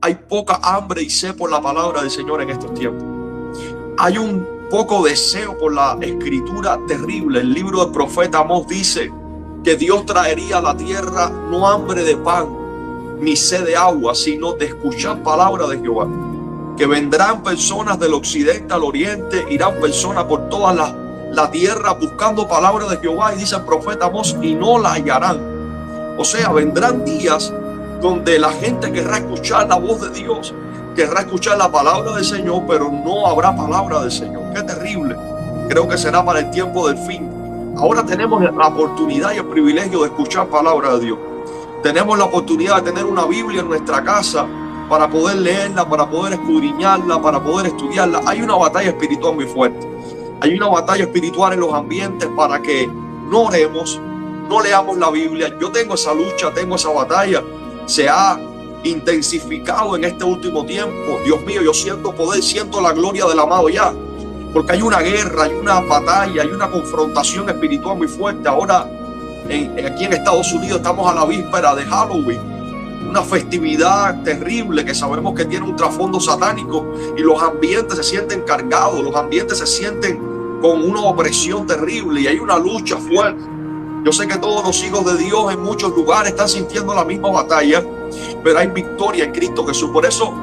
hay poca hambre y sed por la palabra del Señor en estos tiempos. Hay un poco deseo por la escritura terrible. El libro del profeta Amós dice que Dios traería a la tierra no hambre de pan ni sed de agua, sino de escuchar palabra de Jehová. Que vendrán personas del occidente al oriente, irán personas por toda la tierra buscando palabra de Jehová, y dice el profeta Amós, y no la hallarán. O sea, vendrán días donde la gente querrá escuchar la voz de Dios, querrá escuchar la palabra del Señor, pero no habrá palabra del Señor. Qué terrible. Creo que será para el tiempo del fin. Ahora tenemos la oportunidad y el privilegio de escuchar palabra de Dios. Tenemos la oportunidad de tener una Biblia en nuestra casa para poder leerla, para poder escudriñarla, para poder estudiarla. Hay una batalla espiritual muy fuerte. Hay una batalla espiritual en los ambientes para que no oremos, no leamos la Biblia. Yo tengo esa lucha, tengo esa batalla. Se ha intensificado en este último tiempo. Dios mío, yo siento poder, siento la gloria del amado ya. Porque hay una guerra, hay una batalla, hay una confrontación espiritual muy fuerte. Ahora, aquí en Estados Unidos estamos a la víspera de Halloween, una festividad terrible que sabemos que tiene un trasfondo satánico, y los ambientes se sienten cargados, los ambientes se sienten con una opresión terrible y hay una lucha fuerte. Yo sé que todos los hijos de Dios en muchos lugares están sintiendo la misma batalla, pero hay victoria en Cristo Jesús. Por eso,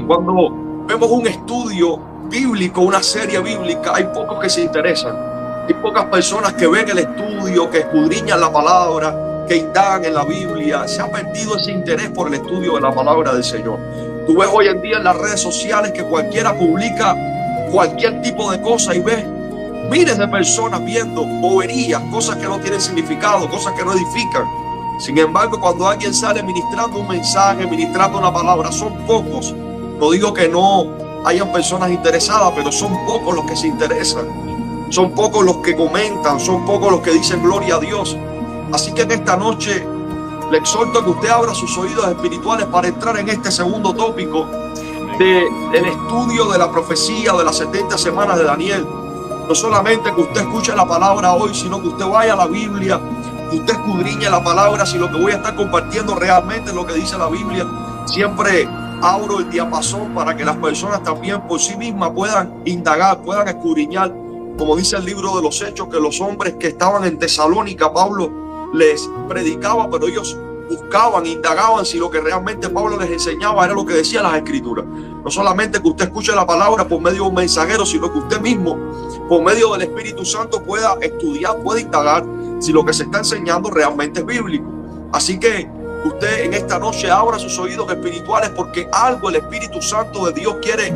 cuando vemos un estudio bíblico, una serie bíblica, hay pocos que se interesan. Hay pocas personas que ven el estudio, que escudriñan la palabra, que indagan en la Biblia. Se ha perdido ese interés por el estudio de la palabra del Señor. Tú ves hoy en día en las redes sociales que cualquiera publica cualquier tipo de cosa y ves miles de personas viendo boberías, cosas que no tienen significado, cosas que no edifican. Sin embargo, cuando alguien sale ministrando un mensaje, ministrando una palabra, son pocos. No digo que no hayan personas interesadas, pero son pocos los que se interesan. Son pocos los que comentan, son pocos los que dicen gloria a Dios. Así que en esta noche le exhorto a que usted abra sus oídos espirituales para entrar en este segundo tópico del estudio de la profecía de las 70 semanas de Daniel. No solamente que usted escuche la palabra hoy, sino que usted vaya a la Biblia, que usted escudriñe la palabra, si lo que voy a estar compartiendo realmente es lo que dice la Biblia. Siempre abro el diapasón para que las personas también por sí mismas puedan indagar, puedan escudriñar. Como dice el libro de los Hechos, que los hombres que estaban en Tesalónica, Pablo les predicaba, pero ellos buscaban, indagaban si lo que realmente Pablo les enseñaba era lo que decían las Escrituras. No solamente que usted escuche la palabra por medio de un mensajero, sino que usted mismo, por medio del Espíritu Santo, pueda estudiar, pueda indagar si lo que se está enseñando realmente es bíblico. Así que usted en esta noche abra sus oídos espirituales, porque algo el Espíritu Santo de Dios quiere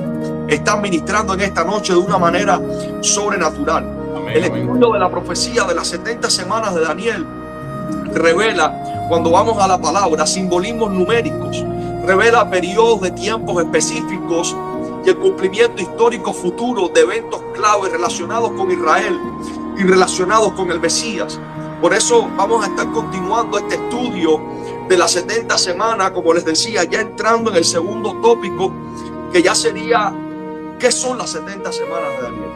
estar ministrando en esta noche de una manera sobrenatural. Amén, el estudio de la profecía de las 70 semanas de Daniel revela, cuando vamos a la palabra, simbolismos numéricos, revela periodos de tiempos específicos y el cumplimiento histórico futuro de eventos clave relacionados con Israel y relacionados con el Mesías. Por eso vamos a estar continuando este estudio de las 70 semanas, como les decía, ya entrando en el segundo tópico, que ya sería ¿qué son las 70 semanas de Daniel?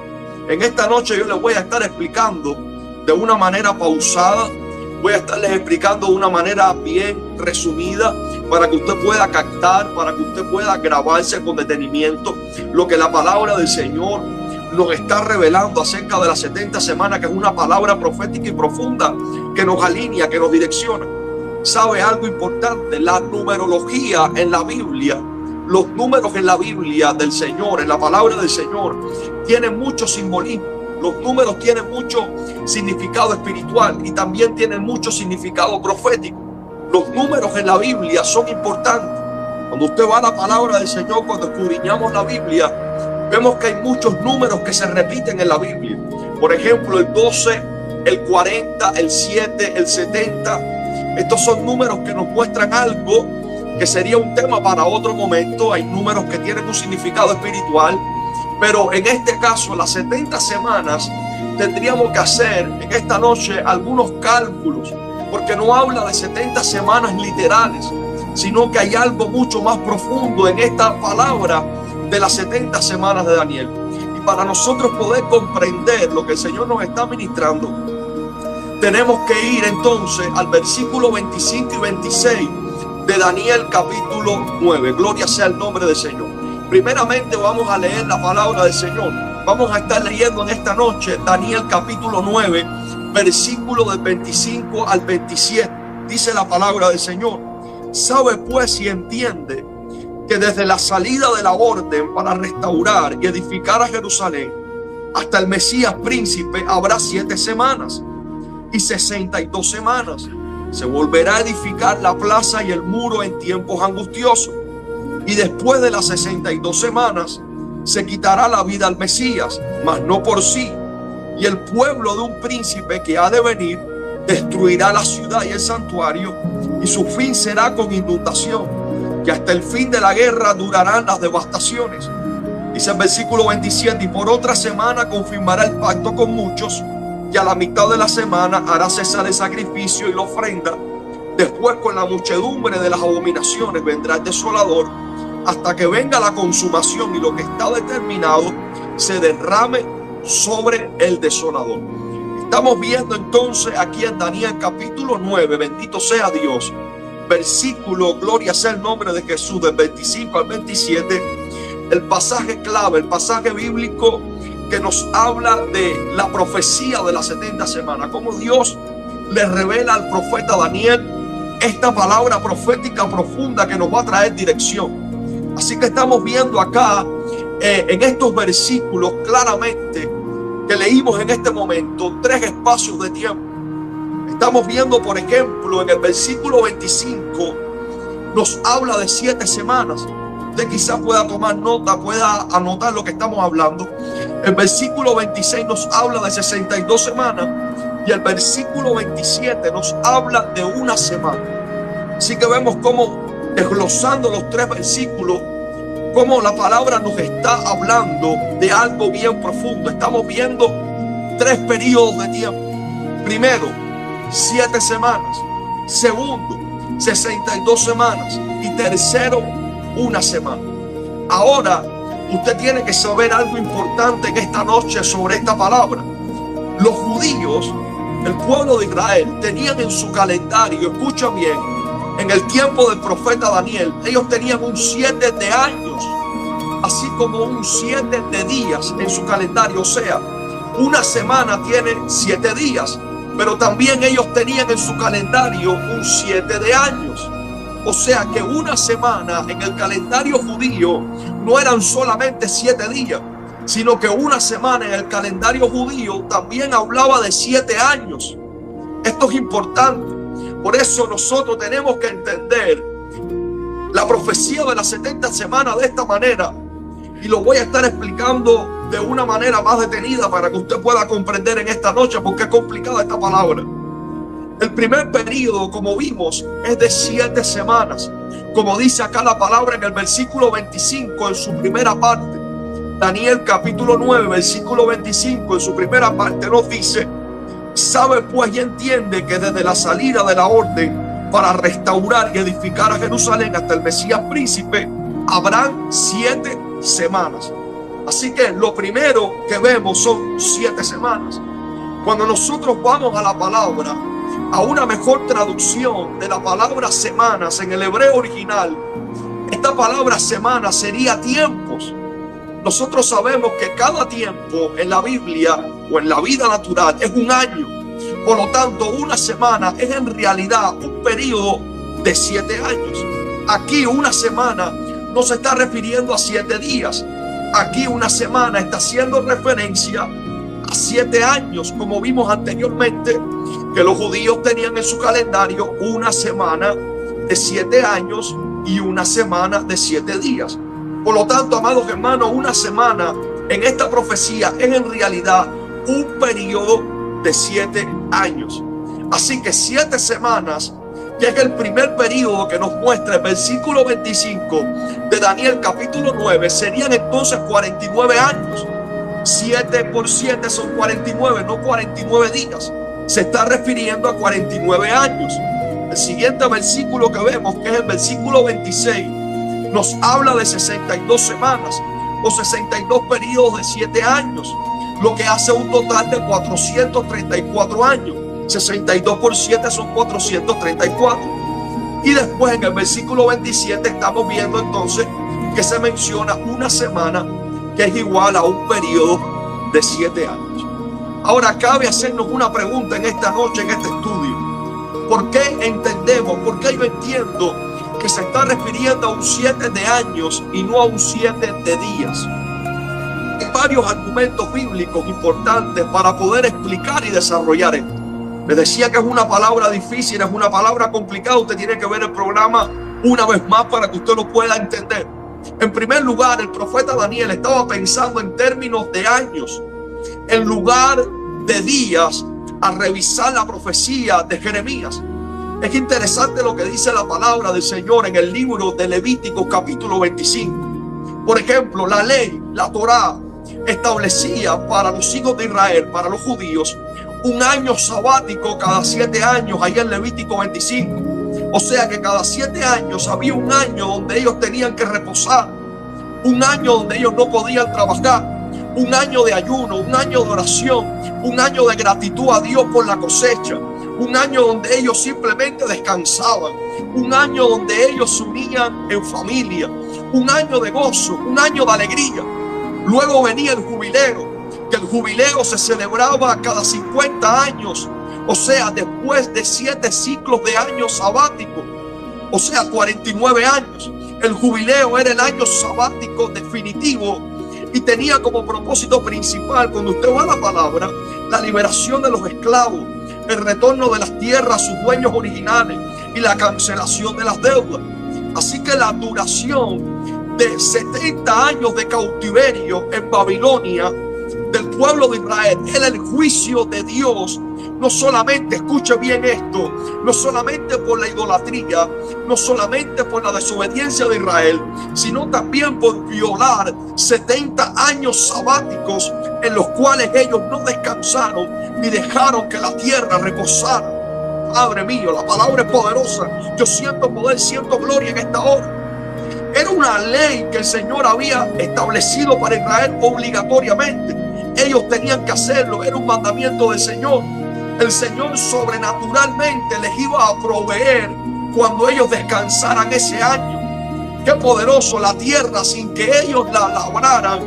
En esta noche yo les voy a estar explicando de una manera pausada, voy a estarles explicando de una manera bien resumida para que usted pueda captar, para que usted pueda grabarse con detenimiento lo que la palabra del Señor nos está revelando acerca de las 70 semanas, que es una palabra profética y profunda que nos alinea, que nos direcciona. ¿Sabe algo importante? La numerología en la Biblia, los números en la Biblia del Señor, en la palabra del Señor, tienen mucho simbolismo. Los números tienen mucho significado espiritual y también tienen mucho significado profético. Los números en la Biblia son importantes. Cuando usted va a la palabra del Señor, cuando escudriñamos la Biblia, vemos que hay muchos números que se repiten en la Biblia. Por ejemplo, el 12, el 40, el 7, el 70. Estos son números que nos muestran algo que sería un tema para otro momento. Hay números que tienen un significado espiritual, pero en este caso, las 70 semanas, tendríamos que hacer en esta noche algunos cálculos, porque no habla de 70 semanas literales, sino que hay algo mucho más profundo en esta palabra de las 70 semanas de Daniel. Y para nosotros poder comprender lo que el Señor nos está ministrando, tenemos que ir entonces al versículo 25 y 26 de Daniel capítulo 9. Gloria sea el nombre del Señor. Primeramente vamos a leer la palabra del Señor. Vamos a estar leyendo en esta noche Daniel capítulo 9, versículo del 25 al 27. Dice la palabra del Señor: sabe pues y entiende que desde la salida de la orden para restaurar y edificar a Jerusalén hasta el Mesías príncipe habrá 7 semanas y 62 semanas. Se volverá a edificar la plaza y el muro en tiempos angustiosos. Y después de las 62 semanas se quitará la vida al Mesías, mas no por sí. Y el pueblo de un príncipe que ha de venir destruirá la ciudad y el santuario, y su fin será con inundación, que hasta el fin de la guerra durarán las devastaciones. Dice el versículo 27: y por otra semana confirmará el pacto con muchos, y a la mitad de la semana hará cesar el sacrificio y la ofrenda. Después, con la muchedumbre de las abominaciones, vendrá el desolador, hasta que venga la consumación y lo que está determinado se derrame sobre el desolador. Estamos viendo entonces aquí en Daniel capítulo 9, bendito sea Dios, versículo, gloria sea el nombre de Jesús, del 25 al 27, el pasaje clave, el pasaje bíblico que nos habla de la profecía de las 70 semanas, cómo Dios le revela al profeta Daniel esta palabra profética profunda que nos va a traer dirección. Así que estamos viendo acá en estos versículos claramente que leímos en este momento 3 espacios de tiempo. Estamos viendo, por ejemplo, en el versículo 25 nos habla de 7 semanas. Usted quizás pueda tomar nota, pueda anotar lo que estamos hablando. El versículo 26 nos habla de 62 semanas y el versículo 27 nos habla de 1 semana. Así que vemos cómo, desglosando los 3 versículos, cómo la palabra nos está hablando de algo bien profundo. Estamos viendo 3 periodos de tiempo. Primero, 7 semanas. Segundo, 62 semanas. Y tercero, 1 semana. Ahora, usted tiene que saber algo importante en esta noche sobre esta palabra. Los judíos, el pueblo de Israel, tenían en su calendario, escucha bien, en el tiempo del profeta Daniel, ellos tenían un 7 de años, así como un 7 de días en su calendario. O sea, 1 semana tiene 7 días, pero también ellos tenían en su calendario un 7 de años. O sea que 1 semana en el calendario judío no eran solamente 7 días, sino que 1 semana en el calendario judío también hablaba de 7 años. Esto es importante. Por eso nosotros tenemos que entender la profecía de las 70 semanas de esta manera. Y lo voy a estar explicando de una manera más detenida para que usted pueda comprender en esta noche, porque es complicada esta palabra. El primer periodo, como vimos, es de 7 semanas. Como dice acá la palabra en el versículo 25, en su primera parte. Daniel capítulo 9, versículo 25, en su primera parte nos dice: sabe pues y entiende que desde la salida de la orden para restaurar y edificar a Jerusalén hasta el Mesías príncipe habrán 7 semanas. Así que lo primero que vemos son 7 semanas. Cuando nosotros vamos a la palabra, a una mejor traducción de la palabra semanas en el hebreo original, esta palabra semana sería tiempos. Nosotros sabemos que cada tiempo en la Biblia o en la vida natural es un año. Por lo tanto, 1 semana es en realidad un periodo de 7 años. Aquí 1 semana no se está refiriendo a 7 días. Aquí 1 semana está haciendo referencia a 7 años, como vimos anteriormente, que los judíos tenían en su calendario 1 semana de 7 años y 1 semana de 7 días. Por lo tanto, amados hermanos, 1 semana en esta profecía es en realidad un periodo de 7 años. Así que 7 semanas, que es el primer periodo que nos muestra el versículo 25 de Daniel capítulo 9, serían entonces 49 años. 7 por 7 son 49, no 49 días. Se está refiriendo a 49 años. El siguiente versículo que vemos, que es el versículo 26, nos habla de 62 semanas o 62 periodos de 7 años, lo que hace un total de 434 años. 62 por 7 son 434. Y después en el versículo 27 estamos viendo entonces que se menciona una semana, que es igual a un periodo de 7 años. Ahora cabe hacernos una pregunta en esta noche, en este estudio. ¿Por qué entendemos, por qué yo entiendo que se está refiriendo a un 7 de años y no a un 7 de días? Hay varios argumentos bíblicos importantes para poder explicar y desarrollar esto. Les decía que es una palabra difícil, es una palabra complicada. Usted tiene que ver el programa una vez más para que usted lo pueda entender. En primer lugar, el profeta Daniel estaba pensando en términos de años, en lugar de días, al revisar la profecía de Jeremías. Es interesante lo que dice la palabra del Señor en el libro de Levítico capítulo 25. Por ejemplo, la ley, la Torá, establecía para los hijos de Israel, para los judíos, un año sabático cada 7 años, ahí en Levítico 25. O sea que cada 7 años había un año donde ellos tenían que reposar, un año donde ellos no podían trabajar, un año de ayuno, un año de oración, un año de gratitud a Dios por la cosecha, un año donde ellos simplemente descansaban, un año donde ellos se unían en familia, un año de gozo, un año de alegría. Luego venía el jubileo, que el jubileo se celebraba cada 50 años, o sea, después de 7 ciclos de años sabáticos, o sea, 49 años. El jubileo era el año sabático definitivo y tenía como propósito principal, cuando usted va a la palabra, la liberación de los esclavos, el retorno de las tierras a sus dueños originales y la cancelación de las deudas. Así que la duración de 70 años de cautiverio en Babilonia del pueblo de Israel era el juicio de Dios. No solamente, escuche bien esto, no solamente por la idolatría, no solamente por la desobediencia de Israel, sino también por violar 70 años sabáticos en los cuales ellos no descansaron ni dejaron que la tierra reposara. Padre mío, la palabra es poderosa. Yo siento poder, siento gloria en esta hora. Era una ley que el Señor había establecido para Israel obligatoriamente. Ellos tenían que hacerlo, era un mandamiento del Señor. El Señor sobrenaturalmente les iba a proveer cuando ellos descansaran ese año. Qué poderoso, la tierra sin que ellos la labraran,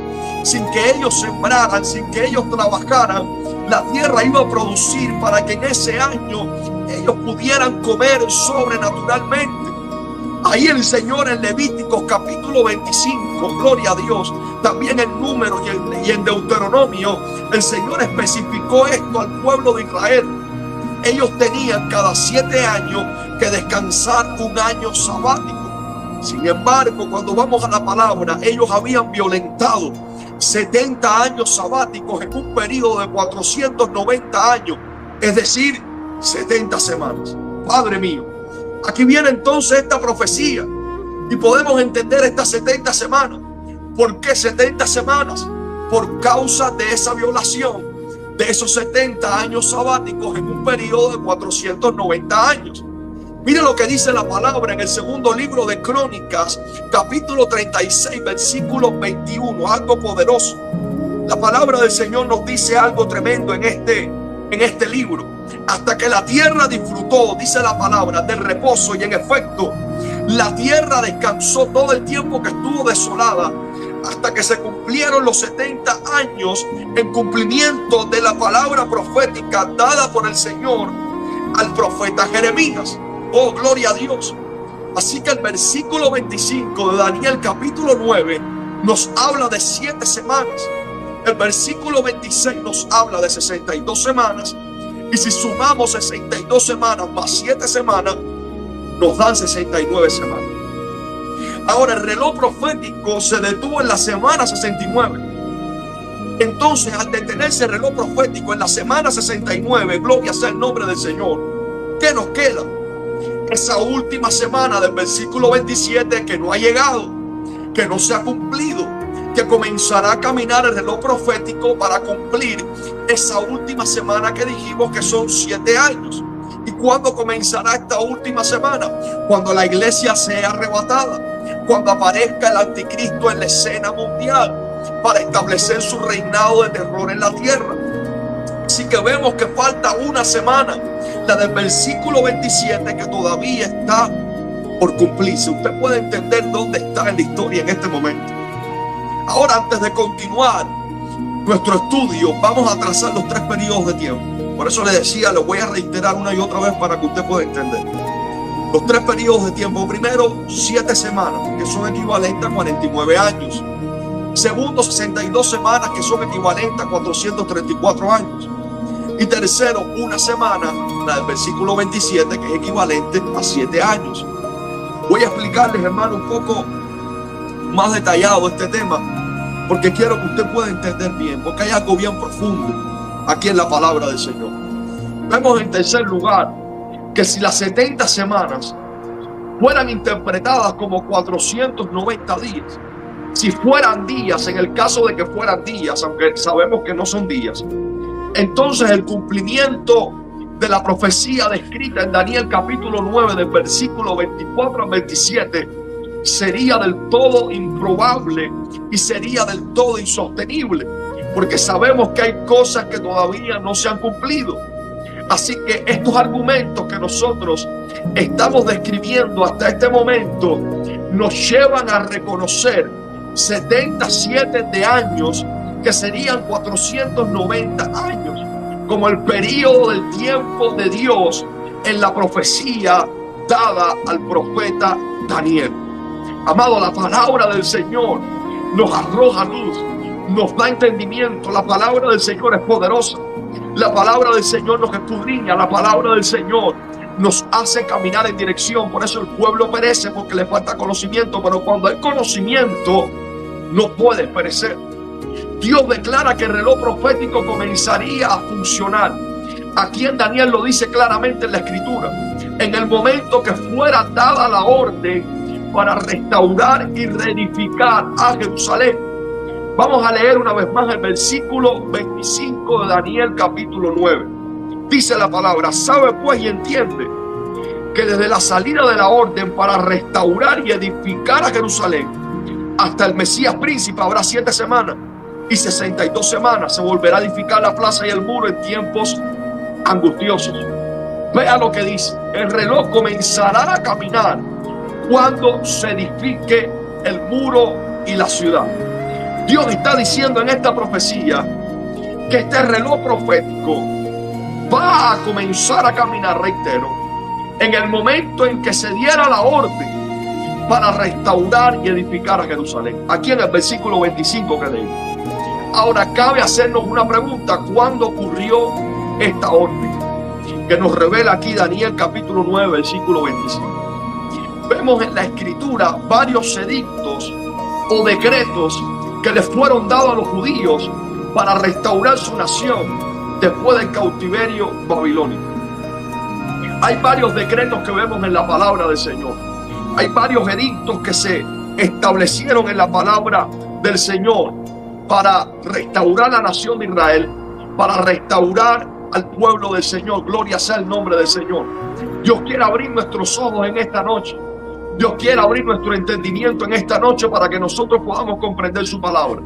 sin que ellos sembraran, sin que ellos trabajaran, la tierra iba a producir para que en ese año ellos pudieran comer sobrenaturalmente. Ahí el Señor en Levíticos capítulo 25, gloria a Dios, también en Números y en Deuteronomio, el Señor especificó esto al pueblo de Israel. Ellos tenían cada 7 años que descansar un año sabático. Sin embargo, cuando vamos a la palabra, ellos habían violentado 70 años sabáticos en un periodo de 490 años, es decir, 70 semanas. Padre mío, aquí viene entonces esta profecía y podemos entender estas 70 semanas. ¿Por qué 70 semanas? Por causa de esa violación de esos 70 años sabáticos en un periodo de 490 años. Mire lo que dice la palabra en el segundo libro de Crónicas, capítulo 36, versículo 21, algo poderoso. La palabra del Señor nos dice algo tremendo en este libro. Hasta que la tierra disfrutó, dice la palabra, del reposo, y en efecto, la tierra descansó todo el tiempo que estuvo desolada, hasta que se cumplieron los 70 años en cumplimiento de la palabra profética dada por el Señor al profeta Jeremías. Oh, gloria a Dios. Así que el versículo 25 de Daniel capítulo 9 nos habla de 7 semanas. El versículo 26 nos habla de 62 semanas. Y si sumamos 62 semanas más 7 semanas, nos dan 69 semanas. Ahora el reloj profético se detuvo en la semana 69. Entonces, al detenerse el reloj profético en la semana 69, gloria sea el nombre del Señor, ¿qué nos queda? Esa última semana del versículo 27 que no ha llegado, que no se ha cumplido, que comenzará a caminar el reloj profético para cumplir esa última semana que dijimos que son 7 años. ¿Y cuándo comenzará esta última semana? Cuando la iglesia sea arrebatada, cuando aparezca el anticristo en la escena mundial para establecer su reinado de terror en la tierra. Así que vemos que falta una semana, la del versículo 27, que todavía está por cumplirse. Usted puede entender dónde está en la historia en este momento. Ahora, antes de continuar nuestro estudio, vamos a trazar los 3 periodos de tiempo. Por eso le decía, lo voy a reiterar una y otra vez para que usted pueda entender. Los 3 periodos de tiempo. Primero, 7 semanas, que son equivalentes a 49 años. Segundo, 62 semanas, que son equivalentes a 434 años. Y tercero, 1 semana, la del versículo 27, que es equivalente a 7 años. Voy a explicarles, hermano, un poco más detallado este tema, porque quiero que usted pueda entender bien, porque hay algo bien profundo aquí en la palabra del Señor. Vemos en tercer lugar que si las 70 semanas fueran interpretadas como 490 días, si fueran días, en el caso de que fueran días, aunque sabemos que no son días, entonces el cumplimiento de la profecía descrita en Daniel capítulo 9 del versículo 24 al 27 sería del todo improbable y sería del todo insostenible, porque sabemos que hay cosas que todavía no se han cumplido. Así que estos argumentos que nosotros estamos describiendo hasta este momento nos llevan a reconocer 77 de años, que serían 490 años, como el periodo del tiempo de Dios en la profecía dada al profeta Daniel. Amado, la palabra del Señor nos arroja luz, nos da entendimiento. La palabra del Señor es poderosa. La palabra del Señor nos escudriña. La palabra del Señor nos hace caminar en dirección. Por eso el pueblo perece, porque le falta conocimiento. Pero cuando hay conocimiento, no puede perecer. Dios declara que el reloj profético comenzaría a funcionar. Aquí en Daniel lo dice claramente en la Escritura. En el momento que fuera dada la orden para restaurar y reedificar a Jerusalén. Vamos a leer una vez más el versículo 25 de Daniel capítulo 9. Dice la palabra: sabe pues y entiende que desde la salida de la orden para restaurar y edificar a Jerusalén hasta el Mesías príncipe habrá 7 semanas, y 62 semanas se volverá a edificar la plaza y el muro en tiempos angustiosos. Vea lo que dice: el reloj comenzará a caminar cuando se edifique el muro y la ciudad. Dios está diciendo en esta profecía que este reloj profético va a comenzar a caminar, reitero, en el momento en que se diera la orden para restaurar y edificar a Jerusalén. Aquí en el versículo 25 que leí. Ahora cabe hacernos una pregunta: ¿cuándo ocurrió esta orden? Que nos revela aquí Daniel capítulo 9 versículo 25. Vemos en la Escritura varios edictos o decretos que les fueron dados a los judíos para restaurar su nación después del cautiverio babilónico. Hay varios decretos que vemos en la palabra del Señor. Hay varios edictos que se establecieron en la palabra del Señor para restaurar la nación de Israel, para restaurar al pueblo del Señor. Gloria sea el nombre del Señor. Dios quiere abrir nuestros ojos en esta noche. Dios quiere abrir nuestro entendimiento en esta noche para que nosotros podamos comprender su palabra.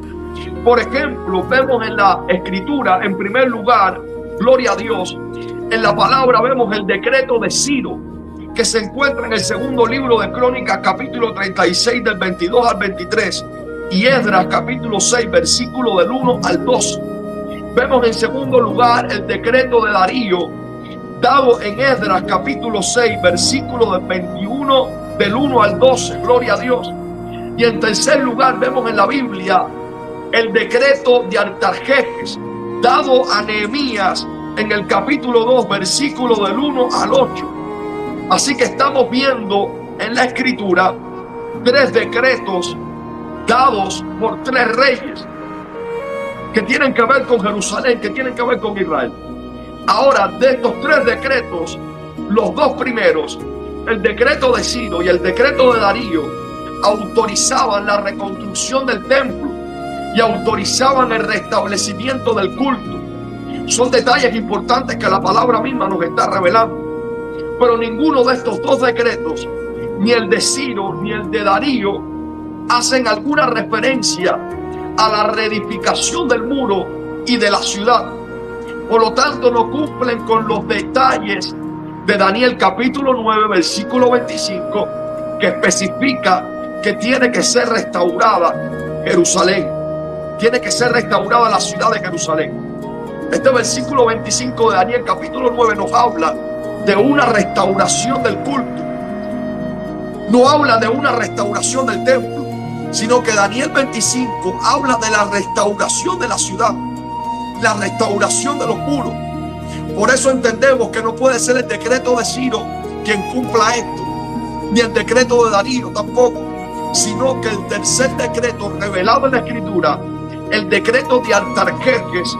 Por ejemplo, vemos en la Escritura, en primer lugar, gloria a Dios, en la palabra vemos el decreto de Ciro, que se encuentra en el segundo libro de Crónicas, capítulo 36, del 22 al 23, y Esdras, capítulo 6, versículo del 1 al 2. Vemos en segundo lugar el decreto de Darío, dado en Esdras, capítulo 6, versículo del 21 del 1 al 12, gloria a Dios. Y en tercer lugar vemos en la Biblia el decreto de Artajerjes, dado a Nehemías en el capítulo 2, versículo del 1 al 8. Así que estamos viendo en la Escritura 3 decretos dados por 3 reyes que tienen que ver con Jerusalén, que tienen que ver con Israel. Ahora, de estos 3 decretos, los 2 primeros, el decreto de Ciro y el decreto de Darío, autorizaban la reconstrucción del templo y autorizaban el restablecimiento del culto. Son detalles importantes que la palabra misma nos está revelando. Pero ninguno de estos 2 decretos, ni el de Ciro ni el de Darío, hacen alguna referencia a la reedificación del muro y de la ciudad. Por lo tanto, no cumplen con los detalles de Daniel capítulo 9 versículo 25 que especifica que tiene que ser restaurada Jerusalén. Tiene que ser restaurada la ciudad de Jerusalén. Este versículo 25 de Daniel capítulo 9 nos habla de una restauración del culto. No habla de una restauración del templo, sino que Daniel 25 habla de la restauración de la ciudad, la restauración de los muros. Por eso entendemos que no puede ser el decreto de Ciro quien cumpla esto, ni el decreto de Darío tampoco, sino que el tercer decreto revelado en la Escritura, el decreto de Artajerjes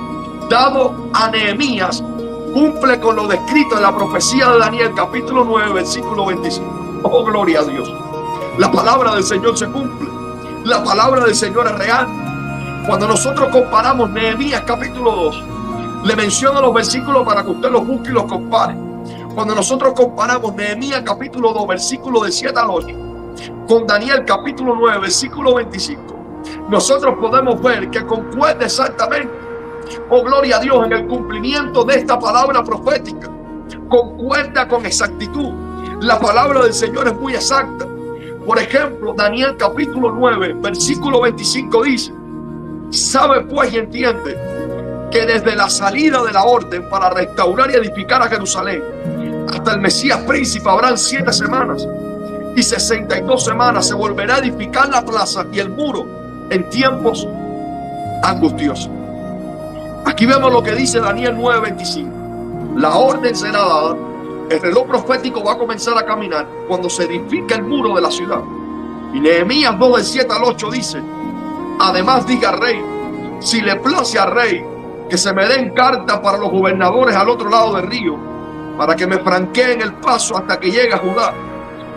dado a Nehemías, cumple con lo descrito en la profecía de Daniel capítulo 9 versículo 25. Oh, gloria a Dios. La palabra del Señor se cumple. La palabra del Señor es real. Cuando nosotros comparamos Nehemías capítulo 2, le menciono los versículos para que usted los busque y los compare. Cuando nosotros comparamos Nehemías capítulo 2 versículo de 7 al 8 con Daniel capítulo 9 versículo 25, nosotros podemos ver que concuerda exactamente, oh gloria a Dios, en el cumplimiento de esta palabra profética. Concuerda con exactitud. La palabra del Señor es muy exacta. Por ejemplo, Daniel capítulo 9 versículo 25 dice: sabe pues y entiende que desde la salida de la orden para restaurar y edificar a Jerusalén hasta el Mesías príncipe habrán 7 semanas, y 62 semanas se volverá a edificar la plaza y el muro en tiempos angustiosos. Aquí vemos lo que dice Daniel 9:25. La orden será dada, el reloj profético va a comenzar a caminar cuando se edifica el muro de la ciudad. Y Nehemías 2 del 7 al 8 dice: además diga al rey, si le place al rey, que se me den cartas para los gobernadores al otro lado del río, para que me franqueen el paso hasta que llegue a Judá,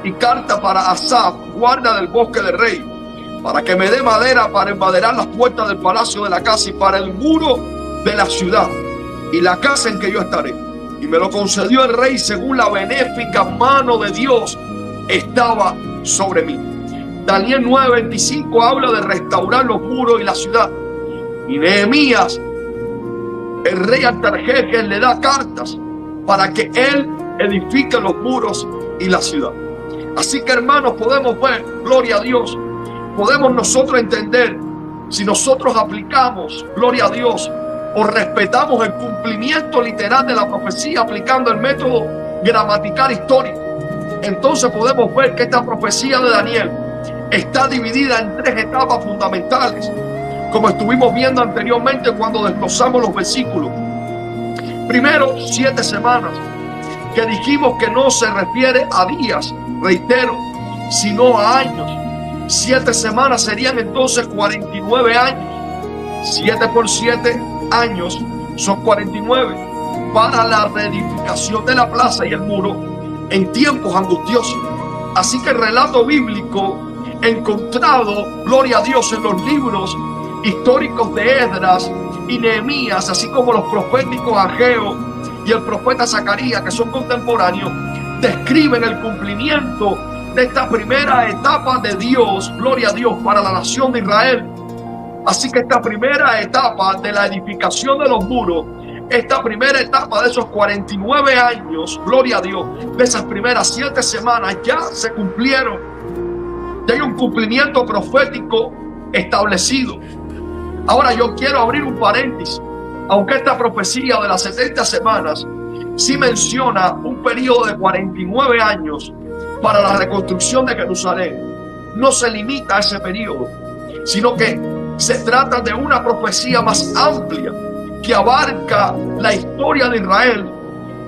y carta para Asaf, guarda del bosque del rey, para que me dé madera para enmaderar las puertas del palacio de la casa y para el muro de la ciudad y la casa en que yo estaré. Y me lo concedió el rey según la benéfica mano de Dios estaba sobre mí. Daniel 9:25 habla de restaurar los muros y la ciudad. Y Nehemías, el rey Artajerjes, le da cartas para que él edifique los muros y la ciudad. Así que, hermanos, podemos ver, gloria a Dios, podemos nosotros entender, si nosotros aplicamos, gloria a Dios, o respetamos el cumplimiento literal de la profecía aplicando el método gramatical histórico, entonces podemos ver que esta profecía de Daniel está dividida en 3 etapas fundamentales, como estuvimos viendo anteriormente cuando desglosamos los versículos. Primero, 7 semanas, que dijimos que no se refiere a días, reitero, sino a años. 7 semanas serían entonces 49 años. 7 por 7 años son 49 para la reedificación de la plaza y el muro en tiempos angustiosos. Así que el relato bíblico encontrado, gloria a Dios, en los libros históricos de Esdras y Nehemías, así como los proféticos Ageo y el profeta Zacarías, que son contemporáneos, describen el cumplimiento de esta primera etapa de Dios, gloria a Dios, para la nación de Israel. Así que esta primera etapa de la edificación de los muros, esta primera etapa de esos 49 años, gloria a Dios, de esas primeras 7 semanas ya se cumplieron. Ya hay un cumplimiento profético establecido. Ahora yo quiero abrir un paréntesis. Aunque esta profecía de las 70 semanas sí menciona un periodo de 49 años para la reconstrucción de Jerusalén, no se limita a ese periodo, sino que se trata de una profecía más amplia que abarca la historia de Israel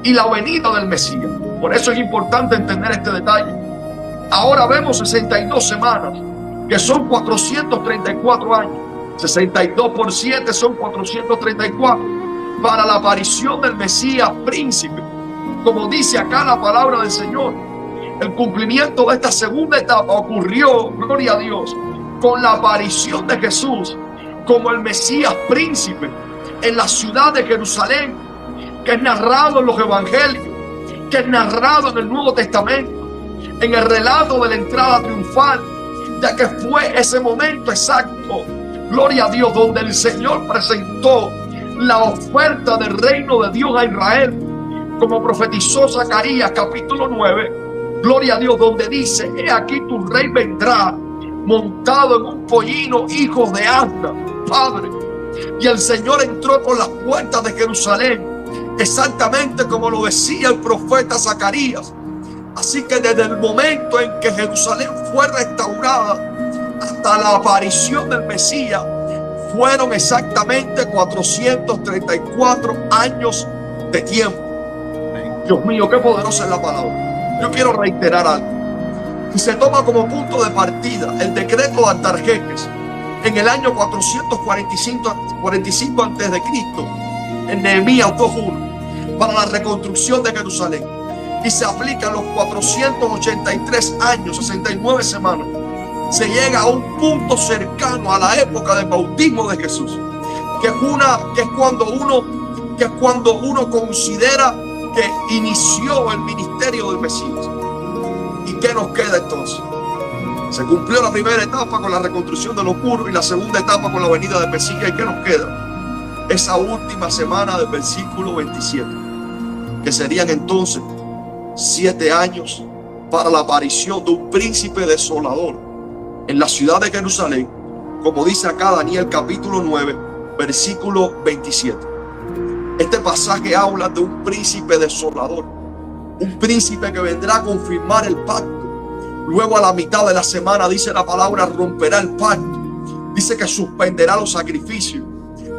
y la venida del Mesías. Por eso es importante entender este detalle. Ahora vemos 62 semanas, que son 434 años. 62 por 7 son 434 para la aparición del Mesías príncipe. Como dice acá la palabra del Señor, el cumplimiento de esta segunda etapa ocurrió, gloria a Dios, con la aparición de Jesús como el Mesías príncipe en la ciudad de Jerusalén, que es narrado en los evangelios, que es narrado en el Nuevo Testamento, en el relato de la entrada triunfal, ya que fue ese momento exacto, gloria a Dios, donde el Señor presentó la oferta del reino de Dios a Israel, como profetizó Zacarías capítulo 9, Gloria a Dios, donde dice: he aquí tu rey vendrá montado en un pollino, hijo de asna. Padre, y el Señor entró por las puertas de Jerusalén, exactamente como lo decía el profeta Zacarías. Así que desde el momento en que Jerusalén fue restaurada hasta la aparición del Mesías, fueron exactamente 434 años de tiempo. Dios mío, qué poderosa es la palabra. Yo quiero reiterar algo. Y se toma como punto de partida el decreto de Artajerjes en el año 445 a.C., en Nehemías 2:1, para la reconstrucción de Jerusalén. Y se aplica en los 483 años, 69 semanas. Se llega a un punto cercano a la época del bautismo de Jesús, que es cuando uno considera que inició el ministerio del Mesías. ¿Y qué nos queda entonces? Se cumplió la primera etapa con la reconstrucción de los muros y la segunda etapa con la venida del Mesías. ¿Y qué nos queda? Esa última semana del versículo 27, que serían entonces 7 años para la aparición de un príncipe desolador en la ciudad de Jerusalén, como dice acá Daniel capítulo 9, versículo 27. Este pasaje habla de un príncipe desolador, un príncipe que vendrá a confirmar el pacto. Luego, a la mitad de la semana, dice la palabra, romperá el pacto. Dice que suspenderá los sacrificios,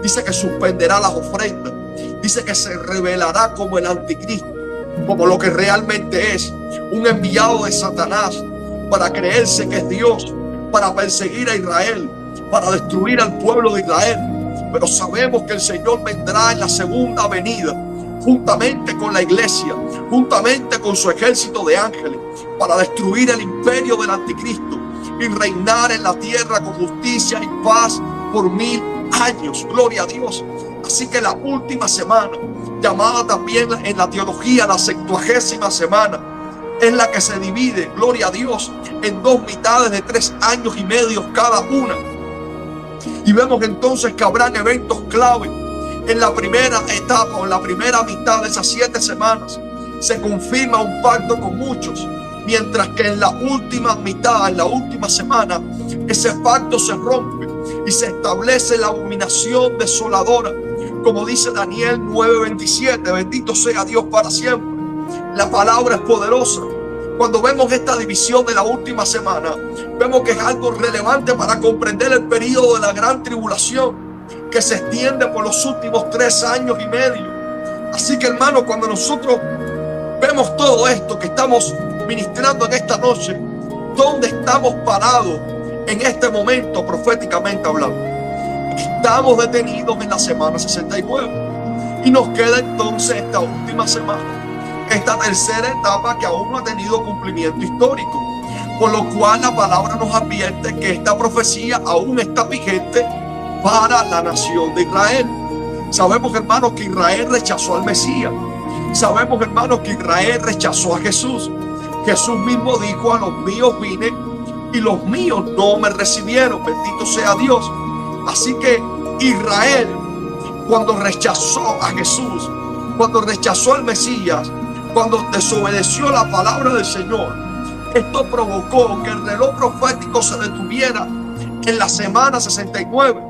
dice que suspenderá las ofrendas, dice que se revelará como el anticristo, como lo que realmente es, un enviado de Satanás para creerse que es Dios, para perseguir a Israel, para destruir al pueblo de Israel. Pero sabemos que el Señor vendrá en la segunda venida, juntamente con la iglesia, juntamente con su ejército de ángeles, para destruir el imperio del anticristo y reinar en la tierra con justicia y paz por 1000 años. Gloria a Dios. Así que la última semana, llamada también en la teología la 70ª semana, es la que se divide, gloria a Dios, en 2 mitades de 3 años y medio cada una. Y vemos entonces que habrán eventos clave. En la primera etapa o en la primera mitad de esas 7 semanas se confirma un pacto con muchos, mientras que en la última mitad, en la última semana, ese pacto se rompe y se establece la abominación desoladora, como dice Daniel 9:27. Bendito sea Dios para siempre. La palabra es poderosa. Cuando vemos esta división de la última semana, vemos que es algo relevante para comprender el periodo de la gran tribulación, que se extiende por los últimos 3 años y medio. Así que, hermano, cuando nosotros vemos todo esto que estamos ministrando en esta noche, ¿dónde estamos parados en este momento proféticamente hablando? Estamos detenidos en la semana 69 y nos queda entonces esta última semana, esta tercera etapa que aún no ha tenido cumplimiento histórico, por lo cual la palabra nos advierte que esta profecía aún está vigente para la nación de Israel. Sabemos, hermanos, que Israel rechazó al Mesías. Sabemos, hermanos, que Israel rechazó a Jesús. Jesús mismo dijo: a los míos vine y los míos no me recibieron. Bendito sea Dios. Así que Israel, cuando rechazó a Jesús, cuando rechazó al Mesías, cuando desobedeció la palabra del Señor, esto provocó que el reloj profético se detuviera en la semana 69.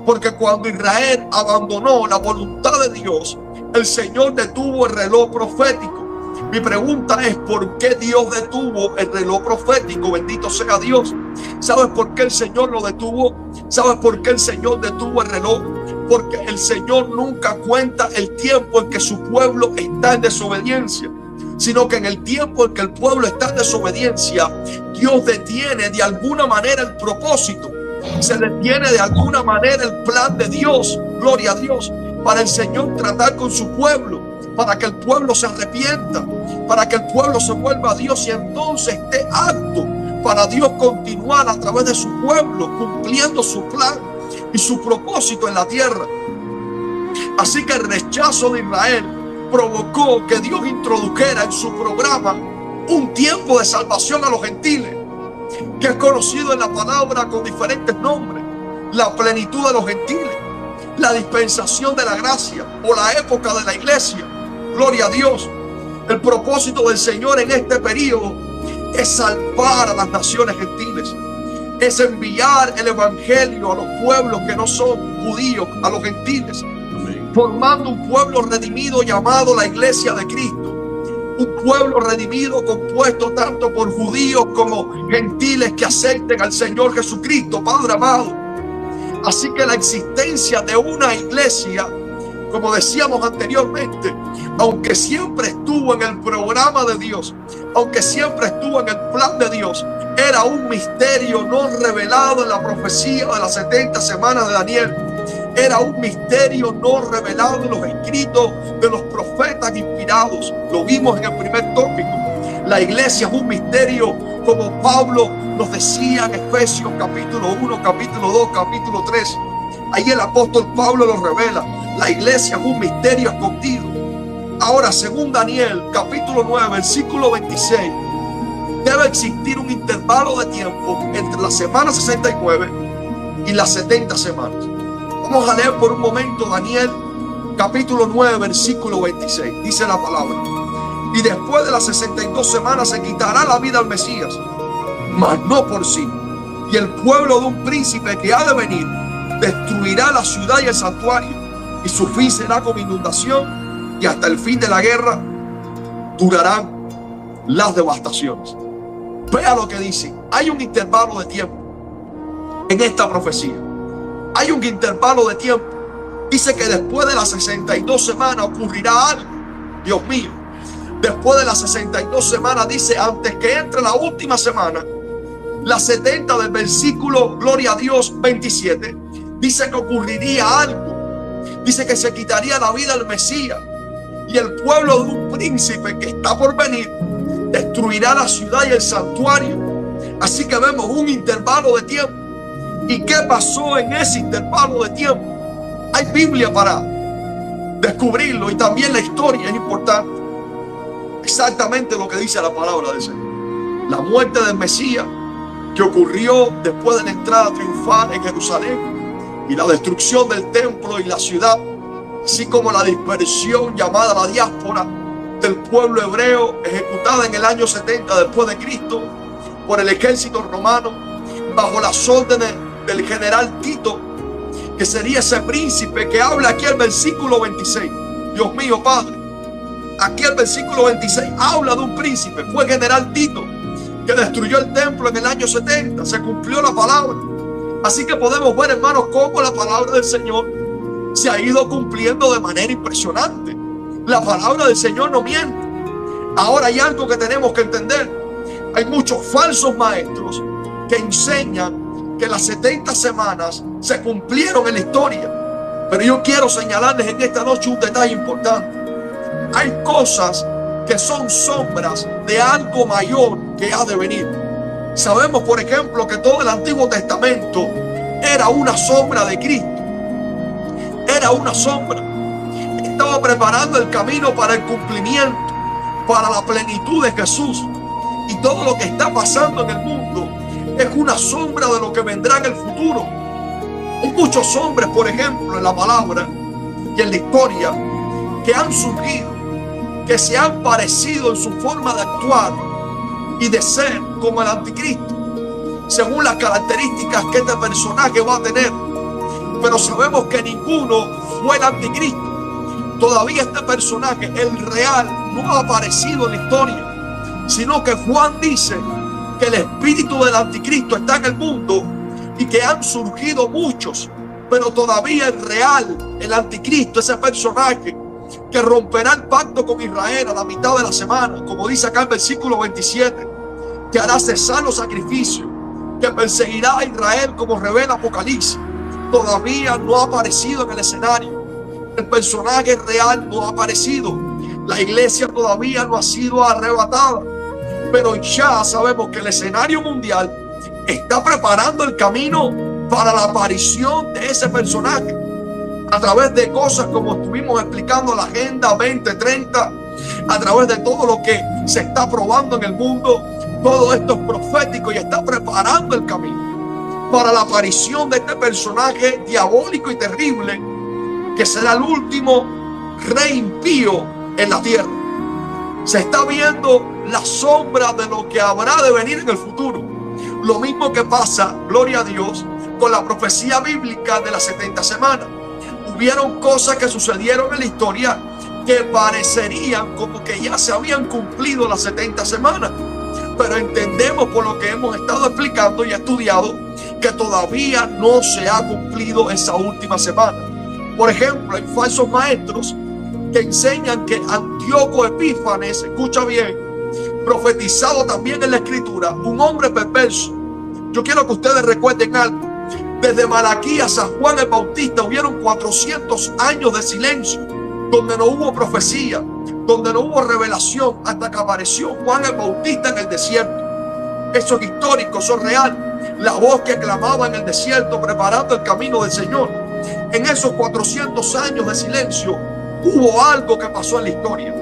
Porque cuando Israel abandonó la voluntad de Dios, el Señor detuvo el reloj profético. Mi pregunta es: ¿por qué Dios detuvo el reloj profético? Bendito sea Dios. ¿Sabes por qué el Señor lo detuvo? ¿Sabes por qué el Señor detuvo el reloj? Porque el Señor nunca cuenta el tiempo en que su pueblo está en desobediencia, sino que en el tiempo en que el pueblo está en desobediencia, Dios detiene de alguna manera el propósito. Se detiene de alguna manera el plan de Dios, gloria a Dios, para el Señor tratar con su pueblo, para que el pueblo se arrepienta, para que el pueblo se vuelva a Dios y entonces esté apto para Dios continuar a través de su pueblo, cumpliendo su plan y su propósito en la tierra. Así que el rechazo de Israel provocó que Dios introdujera en su programa un tiempo de salvación a los gentiles, que es conocido en la palabra con diferentes nombres: la plenitud de los gentiles, la dispensación de la gracia o la época de la iglesia. Gloria a Dios. El propósito del Señor en este periodo es salvar a las naciones gentiles, es enviar el evangelio a los pueblos que no son judíos, a los gentiles, formando un pueblo redimido llamado la iglesia de Cristo. Un pueblo redimido compuesto tanto por judíos como gentiles que acepten al Señor Jesucristo, Padre amado. Así que la existencia de una iglesia, como decíamos anteriormente, aunque siempre estuvo en el programa de Dios, aunque siempre estuvo en el plan de Dios, era un misterio no revelado en la profecía de las 70 semanas de Daniel. Era un misterio no revelado en los escritos de los profetas inspirados. Lo vimos en el primer tópico. La iglesia es un misterio, como Pablo nos decía en Efesios capítulo 1, capítulo 2, capítulo 3. Ahí el apóstol Pablo lo revela. La iglesia es un misterio escondido. Ahora, según Daniel capítulo 9, versículo 26, debe existir un intervalo de tiempo entre la semana 69 y las 70 semanas. Vamos a leer por un momento Daniel capítulo 9 versículo 26. Dice la palabra: y después de las 62 semanas se quitará la vida al Mesías, mas no por sí. Y el pueblo de un príncipe que ha de venir destruirá la ciudad y el santuario, y su fin será como inundación, y hasta el fin de la guerra durarán las devastaciones. Vea lo que dice. Hay un intervalo de tiempo en esta profecía. Hay un intervalo de tiempo. Dice que después de las 62 semanas ocurrirá algo. Dios mío. Después de las 62 semanas, dice, antes que entre la última semana, la 70 del versículo, gloria a Dios, 27, dice que ocurriría algo. Dice que se quitaría la vida al Mesías, y el pueblo de un príncipe que está por venir destruirá la ciudad y el santuario. Así que vemos un intervalo de tiempo. ¿Y qué pasó en ese intervalo de tiempo? Hay Biblia para descubrirlo, y también la historia es importante. Exactamente lo que dice la palabra del Señor. La muerte del Mesías, que ocurrió después de la entrada triunfal en Jerusalén, y la destrucción del templo y la ciudad, así como la dispersión llamada la diáspora del pueblo hebreo, ejecutada en el año 70 después de Cristo por el ejército romano, bajo las órdenes del general Tito, que sería ese príncipe que habla aquí el versículo 26. Dios mío, Padre, aquí el versículo 26 habla de un príncipe. Fue el general Tito que destruyó el templo en el año 70. Se cumplió la palabra. Así que podemos ver, hermanos, cómo la palabra del Señor se ha ido cumpliendo de manera impresionante. La palabra del Señor no miente. Ahora hay algo que tenemos que entender. Hay muchos falsos maestros que enseñan que las 70 semanas se cumplieron en la historia. Pero yo quiero señalarles en esta noche un detalle importante. Hay cosas que son sombras de algo mayor que ha de venir. Sabemos, por ejemplo, que todo el Antiguo Testamento era una sombra de Cristo. Era una sombra. Estaba preparando el camino para el cumplimiento, para la plenitud de Jesús. Y todo lo que está pasando en el mundo es una sombra de lo que vendrá en el futuro. Hay muchos hombres, por ejemplo, en la palabra y en la historia, que han surgido, que se han parecido en su forma de actuar y de ser como el anticristo, según las características que este personaje va a tener. Pero sabemos que ninguno fue el anticristo. Todavía este personaje, el real, no ha aparecido en la historia, sino que Juan dice que el espíritu del anticristo está en el mundo y que han surgido muchos, pero todavía el real, el anticristo, ese personaje que romperá el pacto con Israel a la mitad de la semana, como dice acá en versículo 27, que hará cesar los sacrificios, que perseguirá a Israel como revela Apocalipsis, todavía no ha aparecido en el escenario. El personaje real no ha aparecido. La iglesia todavía no ha sido arrebatada, pero ya sabemos que el escenario mundial está preparando el camino para la aparición de ese personaje a través de cosas como estuvimos explicando, la Agenda 2030, a través de todo lo que se está probando en el mundo. Todo esto es profético y está preparando el camino para la aparición de este personaje diabólico y terrible, que será el último rey impío en la tierra. Se está viendo la sombra de lo que habrá de venir en el futuro. Lo mismo que pasa, gloria a Dios, con la profecía bíblica de las 70 semanas. Hubieron cosas que sucedieron en la historia que parecerían como que ya se habían cumplido las 70 semanas. Pero entendemos por lo que hemos estado explicando y estudiado que todavía no se ha cumplido esa última semana. Por ejemplo, hay falsos maestros que enseñan que Antíoco Epífanes, escucha bien, profetizado también en la escritura, un hombre perverso. Yo quiero que ustedes recuerden algo. Desde Malaquías a Juan el Bautista hubieron 400 años de silencio, donde no hubo profecía, donde no hubo revelación, hasta que apareció Juan el Bautista en el desierto. Eso es histórico, eso es real. La voz que clamaba en el desierto preparando el camino del Señor. En esos 400 años de silencio hubo algo que pasó en la historia.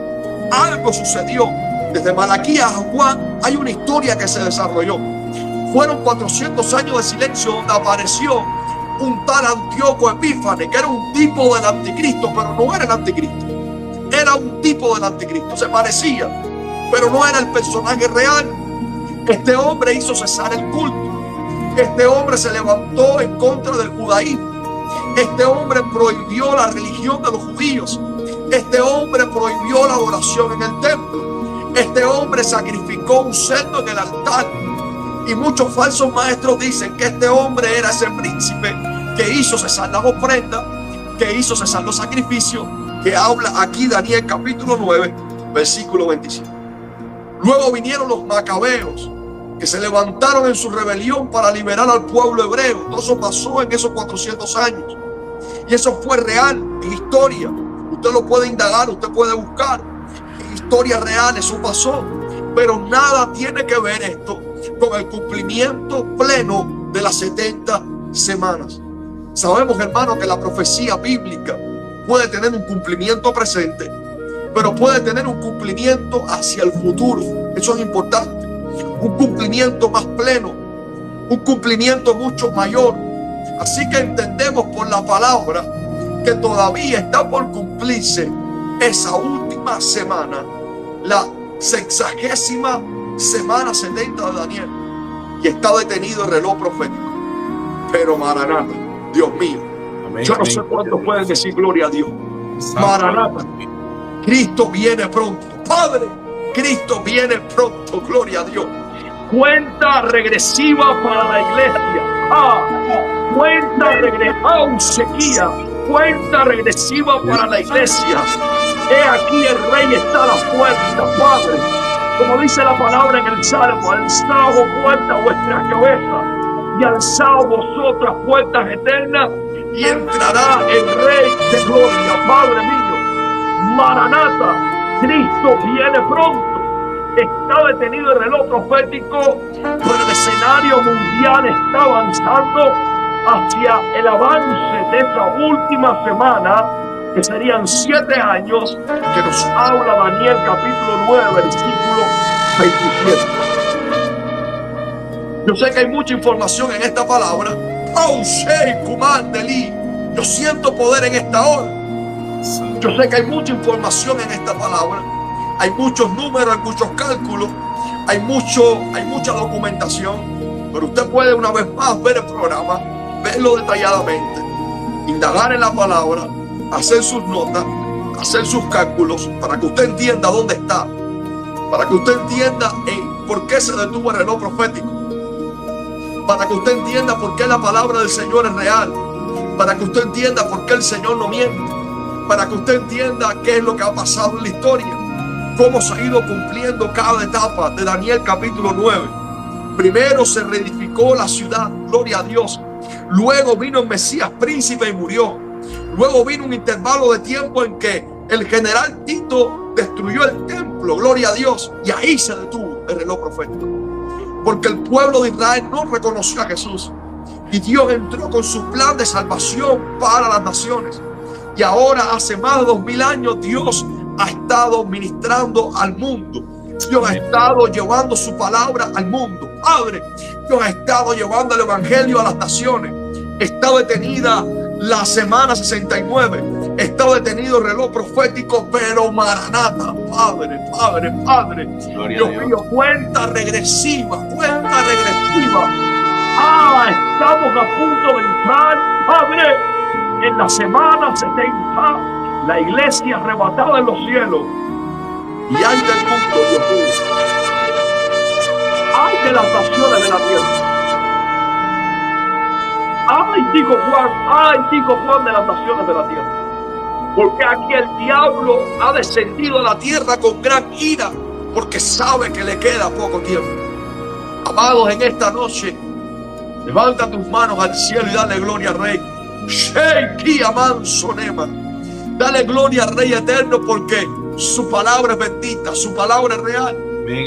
Algo sucedió. Desde Malaquías a Juan hay una historia que se desarrolló. Fueron 400 años de silencio donde apareció un tal Antíoco Epífanes, que era un tipo del anticristo, pero no era el anticristo. Era un tipo del anticristo, se parecía, pero no era el personaje real. Este hombre hizo cesar el culto. Este hombre se levantó en contra del judaísmo. Este hombre prohibió la religión de los judíos. Este hombre prohibió la adoración en el templo. Este hombre sacrificó un cerdo en el altar. Y muchos falsos maestros dicen que este hombre era ese príncipe que hizo cesar las ofrendas, que hizo cesar los sacrificios, que habla aquí Daniel capítulo 9, versículo 25. Luego vinieron los macabeos, que se levantaron en su rebelión para liberar al pueblo hebreo. Todo eso pasó en esos 400 años. Y eso fue real, en historia. Usted lo puede indagar, usted puede buscar. En historia real eso pasó. Pero nada tiene que ver esto con el cumplimiento pleno de las 70 semanas. Sabemos, hermanos, que la profecía bíblica puede tener un cumplimiento presente, pero puede tener un cumplimiento hacia el futuro. Eso es importante. Un cumplimiento más pleno, un cumplimiento mucho mayor. Así que entendemos por la palabra que todavía está por cumplirse esa última semana, la 60ª semana 70 de Daniel, y está detenido el reloj profético. Pero Maranata, Dios mío, amén, yo no sé cuántos pueden decir gloria a Dios. Maranata, Cristo viene pronto. Padre, Cristo viene pronto, gloria a Dios. Cuenta regresiva para la iglesia. Cuenta regresiva, sequía. Cuenta regresiva para la iglesia. He aquí el rey está a la puerta, Padre. Como dice la palabra en el Salmo, alzaos puertas vuestras cabezas y alzaos vosotras puertas eternas, y entrará el Rey de gloria. Padre mío, Maranata, Cristo viene pronto. Está detenido el reloj profético, pero el escenario mundial está avanzando hacia el avance de esa última semana, que serían 7 años, que nos habla Daniel capítulo 9, versículo 27. Yo sé que hay mucha información en esta palabra. Yo siento poder en esta hora. Yo sé que hay mucha información en esta palabra. Hay muchos números, hay muchos cálculos, hay mucha documentación. Pero usted puede una vez más ver el programa, verlo detalladamente, indagar en la palabra, hacer sus notas, hacer sus cálculos, para que usted entienda dónde está, para que usted entienda por qué se detuvo el reloj profético, para que usted entienda por qué la palabra del Señor es real, para que usted entienda por qué el Señor no miente, para que usted entienda qué es lo que ha pasado en la historia, cómo se ha ido cumpliendo cada etapa de Daniel capítulo 9. Primero se reedificó la ciudad, gloria a Dios. Luego vino el Mesías príncipe y murió. Luego vino un intervalo de tiempo en que el general Tito destruyó el templo, gloria a Dios, y ahí se detuvo el reloj profético, porque el pueblo de Israel no reconoció a Jesús, y Dios entró con su plan de salvación para las naciones. Y ahora, hace más de 2000 años, Dios ha estado ministrando al mundo. Dios ha estado llevando su palabra al mundo. Padre, Dios ha estado llevando el evangelio a las naciones. Está detenida la semana 69, Está detenido el reloj profético, pero Maranata, Padre, Padre, Padre. Dios mío, cuenta regresiva, cuenta regresiva. Estamos a punto de entrar, Padre, en la semana 70, la iglesia arrebatada en los cielos. Y hay del mundo, Dios mío. Hay de las naciones de la tierra. Dijo Juan de las naciones de la tierra. Porque aquí el diablo ha descendido a la tierra con gran ira, porque sabe que le queda poco tiempo. Amados, en esta noche, levanta tus manos al cielo y dale gloria al Rey. Sheiki Aman Sonema. Dale gloria al Rey eterno, porque su palabra es bendita, su palabra es real.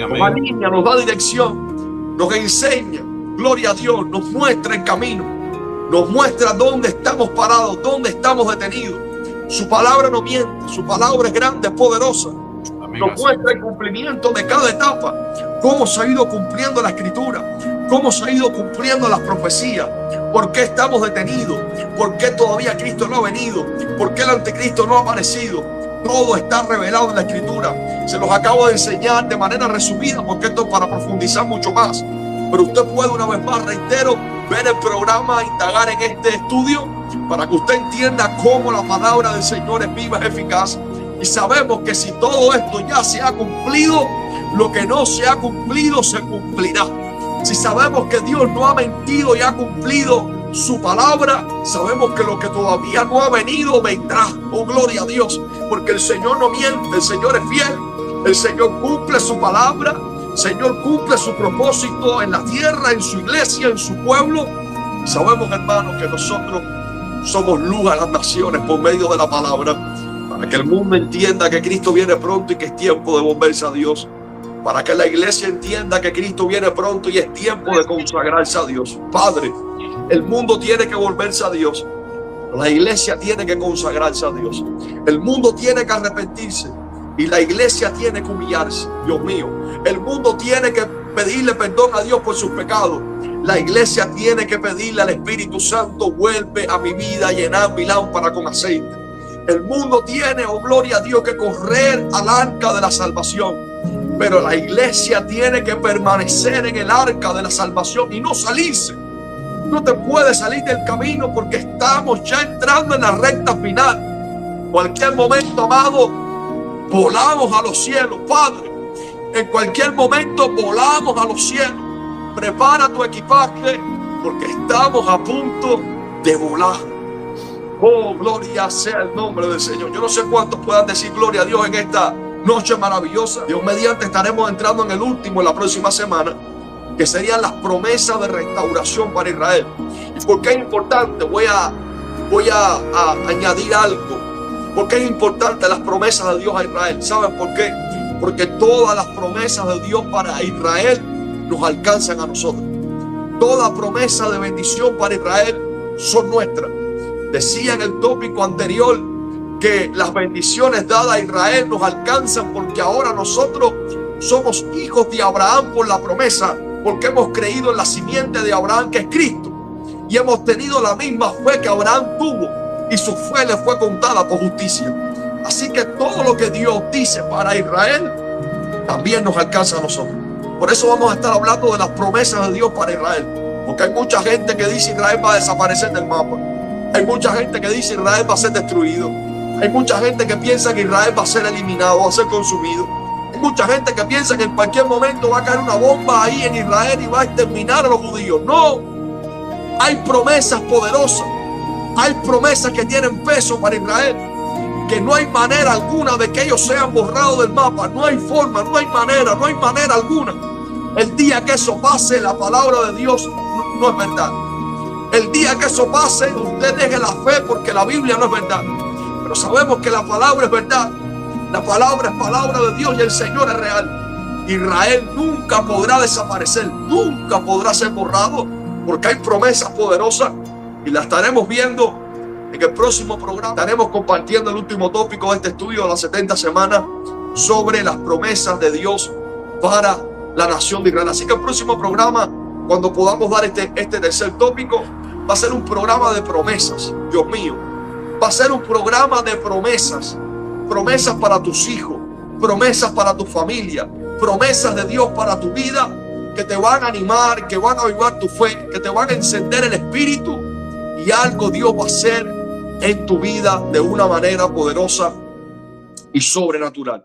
Nos alinea, nos da dirección, nos enseña. Gloria a Dios, nos muestra el camino, nos muestra dónde estamos parados, dónde estamos detenidos. Su palabra no miente, su palabra es grande, es poderosa. Nos muestra el cumplimiento de cada etapa, cómo se ha ido cumpliendo la escritura, cómo se ha ido cumpliendo las profecías, por qué estamos detenidos, por qué todavía Cristo no ha venido, por qué el anticristo no ha aparecido. Todo está revelado en la escritura. Se los acabo de enseñar de manera resumida, porque esto es para profundizar mucho más. Pero usted puede, una vez más, reitero, ver el programa, indagar en este estudio, para que usted entienda cómo la palabra del Señor es viva, es eficaz. Y sabemos que si todo esto ya se ha cumplido, lo que no se ha cumplido se cumplirá. Si sabemos que Dios no ha mentido y ha cumplido su palabra, sabemos que lo que todavía no ha venido vendrá. Oh, gloria a Dios, porque el Señor no miente, el Señor es fiel, el Señor cumple su palabra, el Señor cumple su propósito en la tierra, en su iglesia, en su pueblo. Sabemos, hermanos, que nosotros somos luz a las naciones por medio de la palabra, para que el mundo entienda que Cristo viene pronto y que es tiempo de volverse a Dios, para que la iglesia entienda que Cristo viene pronto y es tiempo de consagrarse a Dios. Padre, el mundo tiene que volverse a Dios, la iglesia tiene que consagrarse a Dios, el mundo tiene que arrepentirse y la iglesia tiene que humillarse. Dios mío, el mundo tiene que pedirle perdón a Dios por sus pecados, la iglesia tiene que pedirle al Espíritu Santo: vuelve a mi vida, llenar mi lámpara con aceite. El mundo tiene, oh gloria a Dios, que correr al arca de la salvación, pero la iglesia tiene que permanecer en el arca de la salvación y no salirse. No te puedes salir del camino, porque estamos ya entrando en la recta final. Cualquier momento, amado, volamos a los cielos, Padre. En cualquier momento volamos a los cielos. Prepara tu equipaje, porque estamos a punto de volar. Oh, gloria sea el nombre del Señor. Yo no sé cuántos puedan decir gloria a Dios en esta noche maravillosa. Dios mediante, estaremos entrando en el último, en la próxima semana, que serían las promesas de restauración para Israel. ¿Y por qué es importante? Voy a añadir algo. ¿Por qué es importante las promesas de Dios a Israel? ¿Saben por qué? Porque todas las promesas de Dios para Israel nos alcanzan a nosotros. Toda promesa de bendición para Israel son nuestras. Decía en el tópico anterior que las bendiciones dadas a Israel nos alcanzan, porque ahora nosotros somos hijos de Abraham por la promesa, porque hemos creído en la simiente de Abraham, que es Cristo, y hemos tenido la misma fe que Abraham tuvo, y su fe le fue contada por justicia. Así que todo lo que Dios dice para Israel también nos alcanza a nosotros. Por eso vamos a estar hablando de las promesas de Dios para Israel, porque hay mucha gente que dice Israel va a desaparecer del mapa. Hay mucha gente que dice Israel va a ser destruido. Hay mucha gente que piensa que Israel va a ser eliminado, va a ser consumido. Hay mucha gente que piensa que en cualquier momento va a caer una bomba ahí en Israel y va a exterminar a los judíos. No, hay promesas poderosas, hay promesas que tienen peso para Israel, que no hay manera alguna de que ellos sean borrados del mapa. No hay forma, no hay manera alguna. El día que eso pase, la palabra de Dios no es verdad. El día que eso pase, usted deje la fe, porque la Biblia no es verdad. Pero sabemos que la palabra es verdad. La palabra es palabra de Dios y el Señor es real. Israel nunca podrá desaparecer, nunca podrá ser borrado, porque hay promesas poderosas y las estaremos viendo en el próximo programa. Estaremos compartiendo el último tópico de este estudio de las 70 semanas sobre las promesas de Dios para la nación de Israel. Así que el próximo programa, cuando podamos dar este tercer tópico, va a ser un programa de promesas. Dios mío, va a ser un programa de promesas. Promesas para tus hijos, promesas para tu familia, promesas de Dios para tu vida, que te van a animar, que van a avivar tu fe, que te van a encender el espíritu, y algo Dios va a hacer en tu vida de una manera poderosa y sobrenatural.